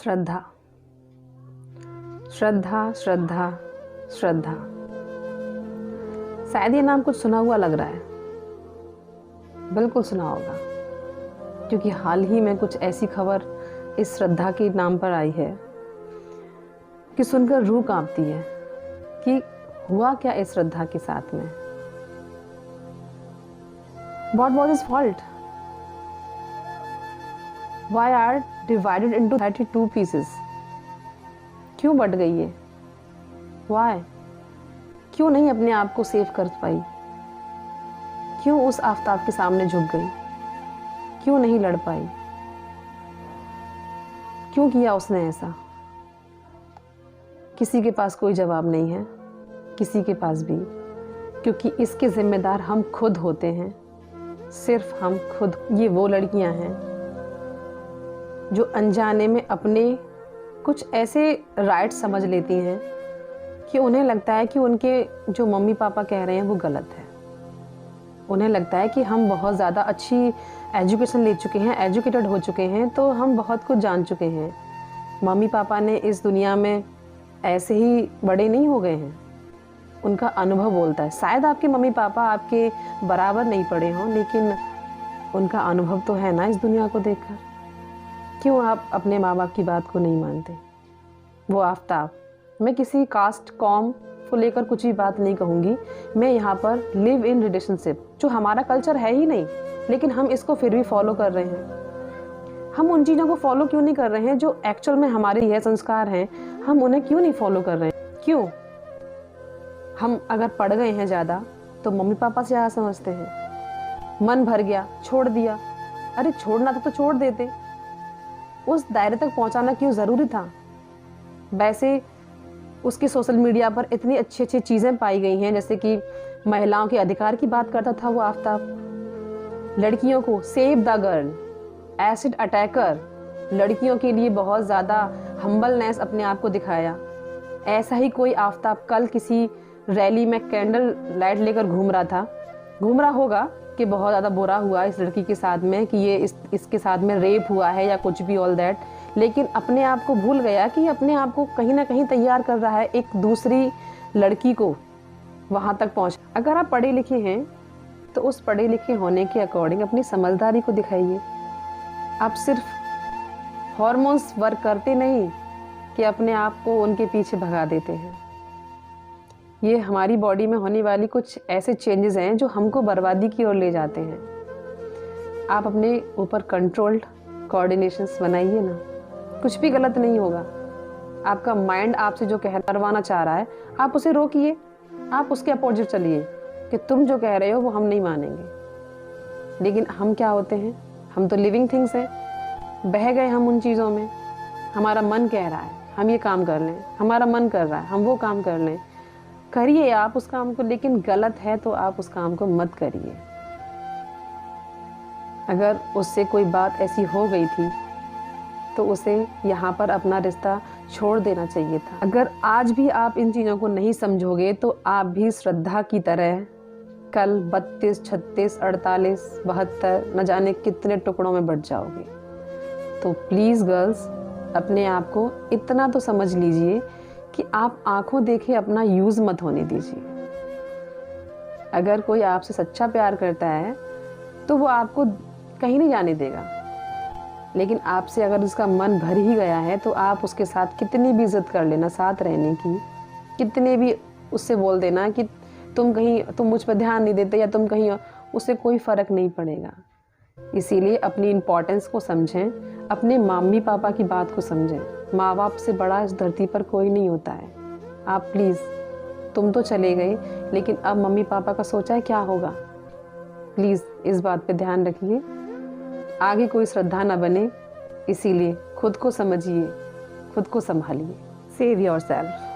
श्रद्धा, श्रद्धा, श्रद्धा, श्रद्धा। शायद ये नाम कुछ सुना हुआ लग रहा है। बिल्कुल सुना होगा, क्योंकि हाल ही में कुछ ऐसी खबर इस श्रद्धा के नाम पर आई है कि सुनकर रूह कांपती है कि हुआ क्या इस श्रद्धा के साथ में। What was his fault? Why are divided into 32 pieces? क्यों बट गई है? Why? क्यों नहीं अपने आप को सेव कर पाई? क्यों उस आफताब के सामने झुक गई? क्यों नहीं लड़ पाई? क्यों किया उसने ऐसा? किसी के पास कोई जवाब नहीं है, किसी के पास भी, क्योंकि इसके जिम्मेदार हम खुद होते हैं, सिर्फ हम खुद। ये वो लड़कियां हैं जो अनजाने में अपने कुछ ऐसे राइट समझ लेती हैं कि उन्हें लगता है कि उनके जो मम्मी पापा कह रहे हैं वो गलत है। उन्हें लगता है कि हम बहुत ज़्यादा अच्छी एजुकेशन ले चुके हैं, एजुकेटेड हो चुके हैं, तो हम बहुत कुछ जान चुके हैं। मम्मी पापा ने इस दुनिया में ऐसे ही बड़े नहीं हो गए हैं, उनका अनुभव बोलता है। शायद आपके मम्मी पापा आपके बराबर नहीं पढ़े हों, लेकिन उनका अनुभव तो है ना इस दुनिया को देखकर। क्यों आप अपने माँ बाप की बात को नहीं मानते? वो आफताब, मैं किसी कास्ट कॉम को लेकर कुछ भी बात नहीं कहूँगी। मैं यहाँ पर लिव इन रिलेशनशिप, जो हमारा कल्चर है ही नहीं, लेकिन हम इसको फिर भी फॉलो कर रहे हैं। हम उन चीज़ों को फॉलो क्यों नहीं कर रहे हैं जो एक्चुअल में हमारे यह संस्कार हैं? हम उन्हें क्यों नहीं फॉलो कर रहे हैं? क्यों? हम अगर पढ़ गए हैं ज़्यादा तो मम्मी पापा से ज़्यादा समझते हैं। मन भर गया, छोड़ दिया। अरे छोड़ना तो छोड़ देते, उस दायरे तक पहुंचाना क्यों ज़रूरी था? वैसे उसके सोशल मीडिया पर इतनी अच्छी अच्छी चीज़ें पाई गई हैं, जैसे कि महिलाओं के अधिकार की बात करता था वो आफताब, लड़कियों को save the girl, acid attacker, लड़कियों के लिए बहुत ज़्यादा हम्बलनेस अपने आप को दिखाया। ऐसा ही कोई आफताब कल किसी रैली में कैंडल लाइट लेकर घूम रहा होगा कि बहुत ज़्यादा बुरा हुआ इस लड़की के साथ में, कि ये इसके साथ में रेप हुआ है या कुछ भी ऑल दैट, लेकिन अपने आप को भूल गया कि अपने आप को कहीं ना कहीं तैयार कर रहा है एक दूसरी लड़की को वहाँ तक पहुँच। अगर आप पढ़े लिखे हैं तो उस पढ़े लिखे होने के अकॉर्डिंग अपनी समझदारी को दिखाइए। आप सिर्फ हॉर्मोन्स वर्क करते नहीं कि अपने आप को उनके पीछे भगा देते हैं। ये हमारी बॉडी में होने वाली कुछ ऐसे चेंजेस हैं जो हमको बर्बादी की ओर ले जाते हैं। आप अपने ऊपर कंट्रोल्ड कोऑर्डिनेशंस बनाइए ना, कुछ भी गलत नहीं होगा। आपका माइंड आपसे जो करवाना चाह रहा है, आप उसे रोकिए, आप उसके अपोजिट चलिए कि तुम जो कह रहे हो वो हम नहीं मानेंगे। लेकिन हम क्या होते हैं? हम तो लिविंग थिंग्स हैं, बह गए हम उन चीज़ों में। हमारा मन कह रहा है हम ये काम कर लें, हमारा मन कर रहा है हम वो काम कर लें। करिए आप उस काम को, लेकिन गलत है तो आप उस काम को मत करिए। अगर उससे कोई बात ऐसी हो गई थी तो उसे यहाँ पर अपना रिश्ता छोड़ देना चाहिए था। अगर आज भी आप इन चीज़ों को नहीं समझोगे तो आप भी श्रद्धा की तरह कल 32, 36, 48, 72 न जाने कितने टुकड़ों में बट जाओगे। तो प्लीज़ गर्ल्स, अपने आप को इतना तो समझ लीजिए कि आप आंखों देखे अपना यूज़ मत होने दीजिए। अगर कोई आपसे सच्चा प्यार करता है तो वो आपको कहीं नहीं जाने देगा, लेकिन आपसे अगर उसका मन भर ही गया है तो आप उसके साथ कितनी भी इज्जत कर लेना साथ रहने की, कितने भी उससे बोल देना कि तुम मुझ पर ध्यान नहीं देते या तुम कहीं, उससे कोई फ़र्क नहीं पड़ेगा। इसीलिए अपनी इम्पोर्टेंस को समझें, अपने मम्मी पापा की बात को समझें। माँ बाप से बड़ा इस धरती पर कोई नहीं होता है। आप प्लीज़, तुम तो चले गए, लेकिन अब मम्मी पापा का सोचा है क्या होगा? प्लीज़ इस बात पे ध्यान रखिए, आगे कोई श्रद्धा ना बने। इसीलिए खुद को समझिए, खुद को संभालिए। Save yourself.